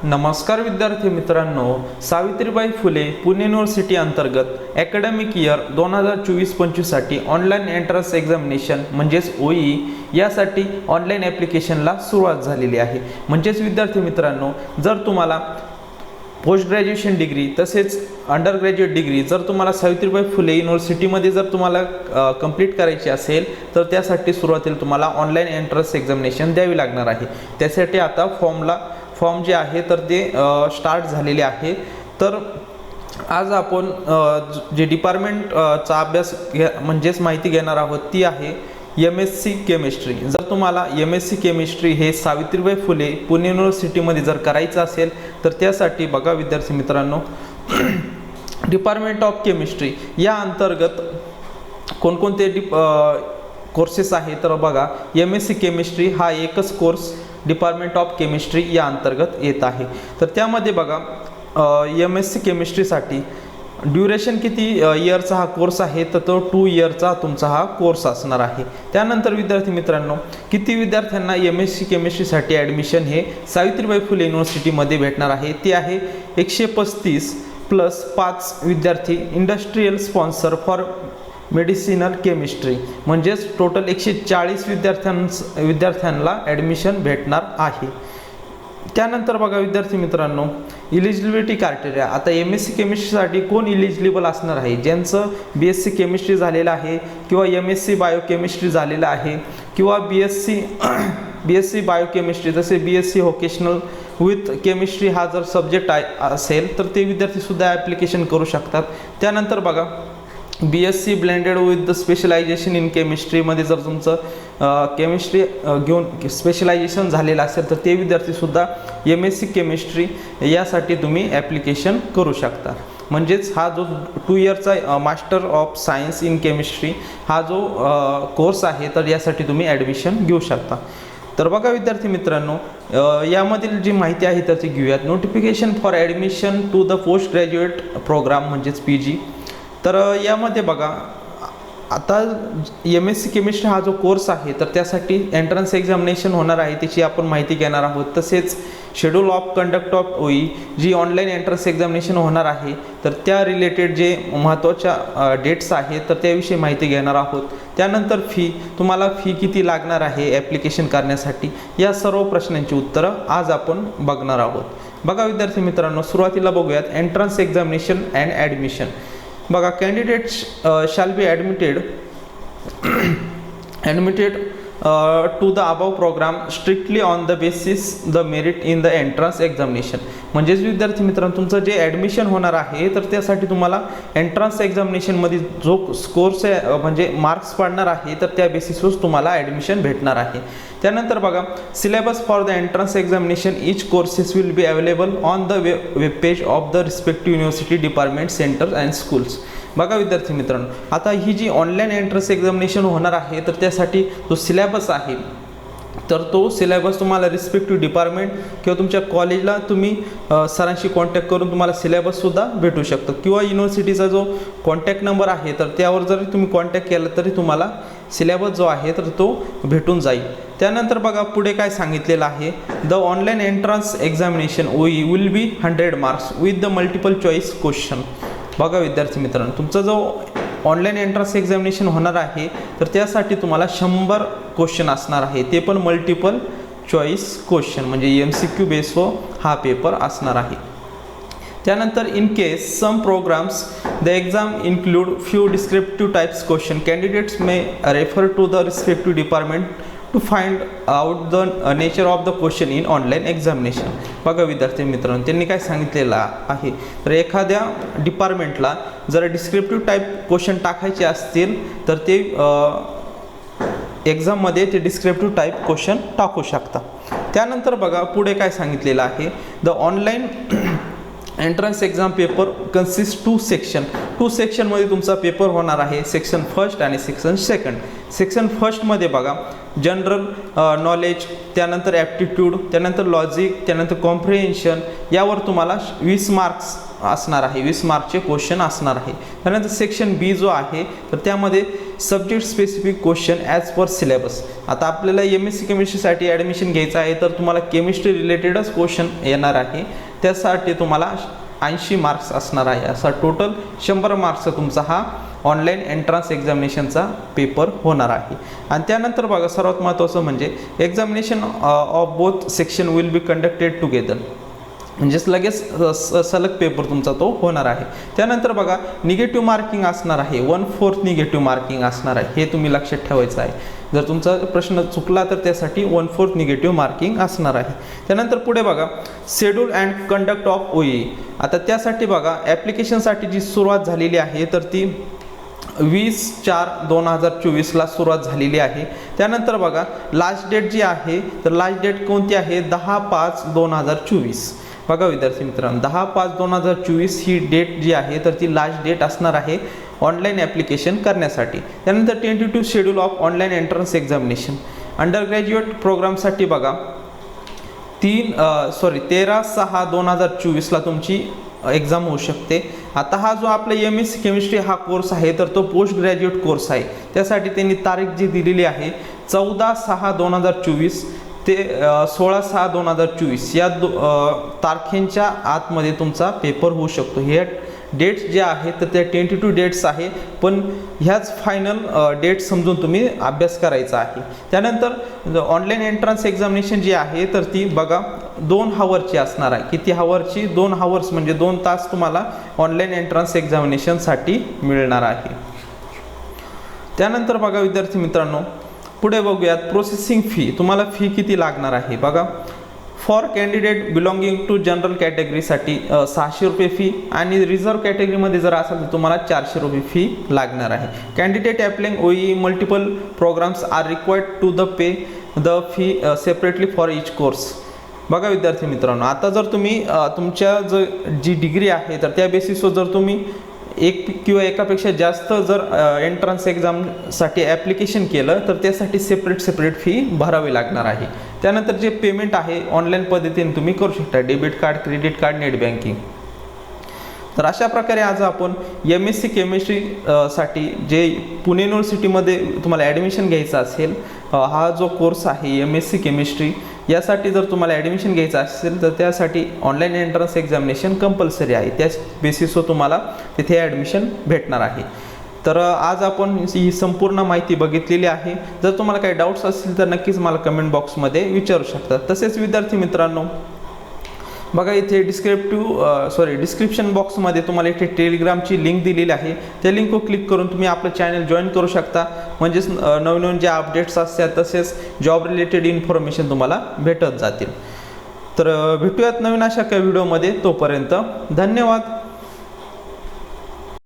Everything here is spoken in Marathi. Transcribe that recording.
नमस्कार विद्यार्थी मित्रांनो, सावित्रीबाई फुले पुणे युनिव्हर्सिटी अंतर्गत अकॅडमिक इयर 2024-25 साठी ऑनलाईन एंट्रन्स एक्झामिनेशन म्हणजेच OEE यासाठी ऑनलाईन ॲप्लिकेशनला सुरुवात झालेली आहे। म्हणजेच विद्यार्थी मित्रांनो, जर तुम्हाला पोस्ट ग्रॅज्युएशन डिग्री तसेच अंडर ग्रॅज्युएट डिग्री जर तुम्हाला सावित्रीबाई फुले युनिव्हर्सिटीमध्ये जर तुम्हाला कंप्लीट करायची असेल तर त्यासाठी सुरुवातीला तुम्हाला ऑनलाईन एंट्रन्स एक्झामिनेशन द्यावी लागणार आहे। त्यासाठी आता फॉर्म जे आहे तर ते स्टार्ट झालेले आहे। तर आज आपण जे डिपार्टमेंटचा अभ्यास म्हणजेच माहिती घेणार आहोत ती आहे MSc केमिस्ट्री। जर तुम्हाला MSc केमिस्ट्री हे सावित्रीबाई फुले पुणे युनिव्हर्सिटीमध्ये जर करायचं असेल तर त्यासाठी बघा विद्यार्थी मित्रांनो, डिपार्टमेंट ऑफ केमिस्ट्री या अंतर्गत कोणकोणते कोर्सेस आहेत तर बघा MSc केमिस्ट्री हा एकच कोर्स डिपार्टमेंट ऑफ केमिस्ट्री या अंतर्गत येत आहे। तर त्यामध्ये बघा MSc केमिस्ट्रीसाठी ड्युरेशन किती इयरचा हा कोर्स आहे तर तो 2 इयरचा तुमचा हा कोर्स असणार आहे। त्यानंतर विद्यार्थी मित्रांनो, किती विद्यार्थ्यांना MSc केमिस्ट्रीसाठी ॲडमिशन हे सावित्रीबाई फुले युनिव्हर्सिटीमध्ये भेटणार आहे ते आहे 135 + 5 विद्यार्थी industrial sponsor for medicinal chemistry, म्हणजेच टोटल 140 विद्यार्थ्यांना ॲडमिशन भेटणार आहे। त्यानंतर बघा विद्यार्थी मित्रांनो, इलिजिबिलिटी क्रायटेरिया। आता MSc केमिस्ट्रीसाठी कोण इलिजिबल असणार आहे? ज्यांचं BSc केमिस्ट्री झालेलं आहे किंवा MSc बायोकेमिस्ट्री झालेलं आहे किंवा BSc बायोकेमिस्ट्री जसे BSc व्होकेशनल विथ केमिस्ट्री हा जर सब्जेक्ट असेल तर ते विद्यार्थीसुद्धा ॲप्लिकेशन करू शकतात। त्यानंतर बघा BSc blended with the specialization in केमिस्ट्रीमध्ये जर तुमचं केमिस्ट्री घेऊन स्पेशलायझेशन झालेलं असेल तर ते विद्यार्थीसुद्धा MSc केमिस्ट्री यासाठी तुम्ही ॲप्लिकेशन करू शकता। म्हणजेच हा जो 2 इयरचा master of science in chemistry हा जो कोर्स आहे तर यासाठी तुम्ही ॲडमिशन घेऊ शकता। तर बघा विद्यार्थी मित्रांनो, यामधील जी माहिती आहे तर ती घेऊयात। Notification for admission to the post graduate program म्हणजेच PG। तर यामध्ये बघा आता MSc केमिस्ट्री हा जो कोर्स आहे तर त्यासाठी एंट्रन्स एक्झामिनेशन होणार आहे, त्याची आपण माहिती घेणार आहोत। तसेच schedule of conduct of OEE जी ऑनलाईन एंट्रन्स एक्झामिनेशन होणार आहे तर त्या रिलेटेड जे महत्त्वाच्या डेट्स आहेत तर त्याविषयी माहिती घेणार आहोत। त्यानंतर तुम्हाला फी किती लागणार आहे ॲप्लिकेशन करण्यासाठी या सर्व प्रश्नांची उत्तरं आज आपण बघणार आहोत। बघा विद्यार्थी मित्रांनो, सुरुवातीला बघूयात एंट्रन्स एक्झामिनेशन अँड ॲडमिशन। बघा candidates shall be admitted to the above programme strictly on the basis the merit in the entrance examination. म्हणजेच विद्यार्थी मित्रांनो, तुमचं जे ॲडमिशन होणार आहे तर त्यासाठी तुम्हाला एंट्रन्स एक्झामिनेशनमध्ये जो स्कोर्स म्हणजे मार्क्स पडणार आहे तर त्या बेसिसवर तुम्हाला ॲडमिशन भेटणार आहे। त्यानंतर बघा syllabus for the entrance examination each courses will be available on the web page of the respective university department centre and schools. बघा विद्यार्थी मित्रांनो, आता ही जी ऑनलाईन एंट्रन्स एक्झामिनेशन होणार आहे तर त्यासाठी जो सिलेबस आहे तर तो सिलेबस तुम्हाला रिस्पेक्टिव्ह डिपार्टमेंट किंवा तुमच्या कॉलेजला तुम्ही सरांशी कॉन्टॅक्ट करून तुम्हाला सिलेबससुद्धा भेटू शकतो किंवा युनिव्हर्सिटीचा जो कॉन्टॅक्ट नंबर आहे तर त्यावर जरी तुम्ही कॉन्टॅक्ट केला तरी तुम्हाला सिलेबस जो आहे तर तो भेटून जाईल। त्यानंतर बघा पुढे काय सांगितलेलं आहे, the online entrance examination OEE will be 100 marks with the multiple choice question. बघा विद्यार्थी मित्रांनो, तुमचा जो ऑनलाईन एंट्रन्स एक्झामिनेशन होणार आहे तर त्यासाठी तुम्हाला 100 क्वेश्चन असणार आहे, ते पण मल्टिपल चॉईस क्वेश्चन म्हणजे MCQ बेसवर हा पेपर असणार आहे। त्यानंतर in case some programmes the exam include few descriptive types question candidates may refer to the respective department to find out the nature of the question in online examination. बघा विद्यार्थी मित्रांनो, त्यांनी काय सांगितलेलं आहे तर एखाद्या डिपार्टमेंटला जर डिस्क्रिप्टिव्ह टाईप क्वेश्चन टाकायचे असतील तर ते एक्झाममध्ये ते डिस्क्रिप्टिव्ह टाईप क्वेश्चन टाकू शकता। त्यानंतर बघा पुढे काय सांगितलेलं आहे, the online entrance exam paper consist 2 section. 2 सेक्शनमध्ये तुमचा पेपर होणार आहे, सेक्शन 1 आणि सेक्शन 2। सेक्शन 1 मध्ये बघा जनरल नॉलेज, त्यानंतर ॲप्टिट्यूड, त्यानंतर लॉजिक, त्यानंतर कॉम्प्रिहेन्शन यावर तुम्हाला 20 मार्क्स असणार आहे, 20 मार्कचे क्वेश्चन असणार आहे. त्यानंतर सेक्शन बी जो आहे तर त्यामध्ये subject specific question as per syllabus. आता आपल्याला MSc केमिस्ट्रीसाठी ॲडमिशन घ्यायचं आहे तर तुम्हाला केमिस्ट्री रिलेटेडच क्वेश्चन येणार आहे. त्यासाठी तुम्हाला 80 मार्क्स असणार आहे. असा टोटल 100 मार्क्सचा तुमचा हा ऑनलाईन एंट्रन्स एक्झामिनेशनचा पेपर होणार आहे. आणि त्यानंतर बघा सर्वात महत्त्वाचं म्हणजे examination of both section will be conducted together, म्हणजेच लगेच सलग पेपर तुमचा तो होणार आहे. त्यानंतर बघा निगेटिव्ह मार्किंग असणार आहे, 1/4 निगेटिव्ह मार्किंग असणार आहे. हे तुम्ही लक्षात ठेवायचं आहे. जर तुमचा प्रश्न चुकला तर त्यासाठी 1/4 निगेटिव्ह मार्किंग असणार आहे. त्यानंतर पुढे बघा schedule and conduct of OEE. आता त्यासाठी बघा ॲप्लिकेशनसाठी जी सुरुवात झालेली आहे तर ती 20/4/2024 सुरुवात झालेली आहे. त्यानंतर बघा लास्ट डेट जी आहे तर लास्ट डेट कोणती आहे, 10/5/2024. बघा विद्यार्थी मित्रांनो, 10/5/2024 ही डेट जी आहे तर ती लास्ट डेट असणार आहे ऑनलाईन ॲप्लिकेशन करण्यासाठी. त्यानंतर tentative schedule of online entrance examination under graduate प्रोग्रामसाठी बघा 13/6/2024 तुमची एक्झाम होऊ शकते. आता हा जो आपला MSc केमिस्ट्री हा कोर्स आहे तर तो पोस्ट ग्रॅज्युएट कोर्स आहे. त्यासाठी त्यांनी तारीख जी दिलेली आहे 14/6/2024 ते 16/6/2024 या तारखेंच्या आतमध्ये तुमचा पेपर होऊ शकतो. हे डेट्स जे आहेत तर त्या टेंटेटिव्ह डेट्स आहे, पण ह्याच फायनल डेट समजून तुम्ही अभ्यास करायचा आहे. त्यानंतर ऑनलाईन एंट्रन्स एक्झामिनेशन जी आहे तर ती बघा 2 हावरची असणार आहे. किती हावरची, 2 हावर्स म्हणजे 2 तास तुम्हाला ऑनलाईन एंट्रन्स एक्झामिनेशनसाठी मिळणार आहे. त्यानंतर बघा विद्यार्थी मित्रांनो पुढे बघूयात प्रोसेसिंग फी. तुम्हाला फी किती लागणार आहे बघा. For candidate belonging to general कॅटेगरीसाठी 600 रुपये फी आणि रिझर्व कॅटेगरीमध्ये जर असेल तर तुम्हाला 400 रुपये फी लागणार आहे. Candidate applying OEE multiple programmes are required to fee separately for each course. बघा विद्यार्थी मित्रांनो, आता जर तुम्ही तुमच्या जी डिग्री आहे तर त्या बेसिसवर जर तुम्ही एक किंवा एकापेक्षा जास्त जर एंट्रन्स एक्झामसाठी ॲप्लिकेशन केलं तर त्यासाठी सेपरेट फी भरावी लागणार आहे. त्यानंतर जे पेमेंट आहे ऑनलाईन पद्धतीने तुम्ही करू शकता, debit card, credit card, net banking. तर अशा प्रकारे आज आपण MSc केमिस्ट्री साठी जे पुणे युनिव्हर्सिटीमध्ये तुम्हाला ॲडमिशन घ्यायचं असेल हा जो कोर्स आहे MSc केमिस्ट्री यासाठी जर तुम्हाला ॲडमिशन घ्यायचं असेल तर त्यासाठी ऑनलाईन एंट्रन्स एक्झामिनेशन कंपल्सरी आहे. त्याच बेसिसवर तुम्हाला तिथे ॲडमिशन भेटणार आहे. तर आज आपण ही संपूर्ण माहिती बघितलेली आहे. जर तुम्हाला काही डाऊट्स असतील तर नक्कीच मला कमेंट बॉक्समध्ये विचारू शकता. तसेच विद्यार्थी मित्रांनो बघा इथे डिस्क्रिप्शन बॉक्समध्ये तुम्हाला इथे टेलिग्रामची लिंक दिलेली आहे. त्या लिंकवर क्लिक करून तुम्ही आपलं चॅनल जॉईन करू शकता. म्हणजेच नवीन जे अपडेट्स असतात तसेच जॉब रिलेटेड इन्फॉर्मेशन तुम्हाला भेटत जातील. तर भेटूयात नवीन अशा काही व्हिडिओमध्ये. तोपर्यंत धन्यवाद.